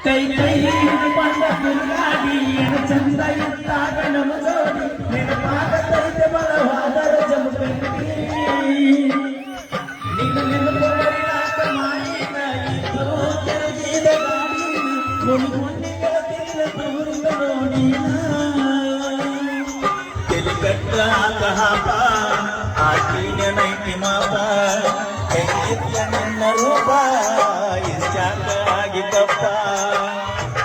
ಕೈ ಕೈ ಬಂದ ತಿರುಗಾಡಿ ಚಂದ ಇದ್ದಾಗ ನಮ್ಮ ಜೋಡಿ ನೆನಪಾಗತೈತೆ ಬಲವಾದರ ಜಮಕಂಡಿ ನಿನ್ನ ನೆನಪುಗಳಿಲಾಕ ಮಾಡಿನ ಇದ್ದರೂ ತಿರುಗಿದ ಗಾಡಿನ ಮುನ್ನಿ ಗೆಳತಿನ ತವರಿಂದ ನೋಡಿನ ತೆಲಿಕಟ್ಟ ಹಾಕ ಆಕಿನ ನೈತಿ ಮಾಪ ಕೈಯಿತ್ತ ನಿನ್ನ ರೂಪ ಇಷ್ಟಾಕ ಆಗಿದ್ದಪ್ಪ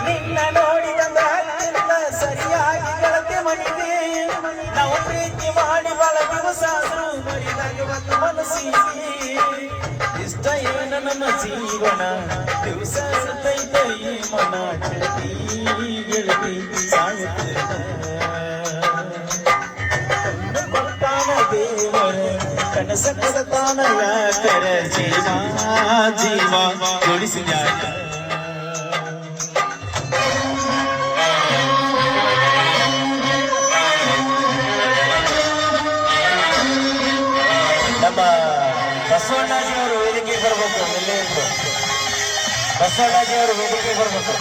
ನಿನ್ನ ನೋಡಿದಂದ ಸರಿಯಾಗಿ ಗೆಳತಿ ಮನಿದೆ ನಾವು ಪ್ರೀತಿ ಮಾಡಿ ಬಳ ದಿವಸ ಮರಿದಾಗುವಂತ ಮನಸ್ಸಿಗೆ ಇಷ್ಟ ಏನ ನಮ್ಮ ಜೀವನ ದಿವಸ ಸತೈತೆ ಈ ಮನ ಗೆಳತಿ ಗೆಳತಿ ದೇವರ ಕನಸ ಕಸತಾನ ಯಾಕರ ಜೀವ ಜೀವ ಜೋಡಿಸಿದ ನಮ್ಮ ಬಸವಣ್ಣಜಿಯವರು ವೇದಿಕೆ ಬರ್ಬೇಕು ಎಲ್ಲೇ ಇದ್ರು ಬಸವಣ್ಣಜಿಯವರು ವೇದಿಕೆ ಬರ್ಬೇಕು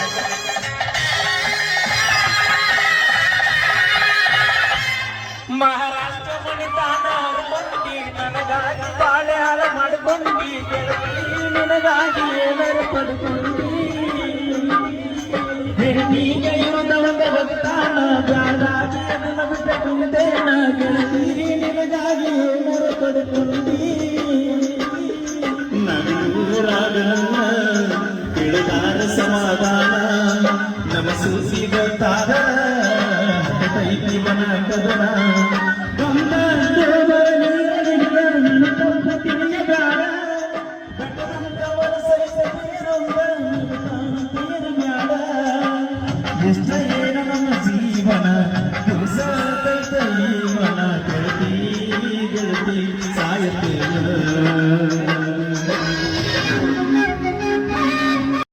ಮಹಾರಾಷ್ಟ್ರ ಮಣಿತಾನ ಬಂದಿ ನನಗಾಗಿ ಬಾಳೆ ಹಾಳ ಮಾಡಿಕೊಂಡಿ ನಿನಗಾಗಿ ಏನಾರು ಪಡ್ಕೊಂಡಿ ಹಿಡಿಗೆ ಇರುವುದವಂಗ ಭಕ್ತಾನ ಬ್ಯಾಡಾಗಿ ನನ್ನ ಬಿಟ್ಟ ಕುಂತೇನ ಗೆಳತೀರಿ ನಿನಗಾಗಿ ಏನಾರು ಪಡ್ಕೊಂಡಿ ನನ್ನೂರಾಗ ತಿಳಿದಾರ ಸಮಾಧಾನ ನಮ ಸೂಸಿದ ತಾರ ಕೈತಿ ಮನ ಕದನ ಗಂಧ ದೇವರ ನೀರಿನ ಕಂಪತಿಯ ಬ್ಯಾಡ ಬೆಟ್ಟದಂತವರ ಸಹಿತ ತೀರಂಬ ತೀರ ಬ್ಯಾಡ ಎಷ್ಟ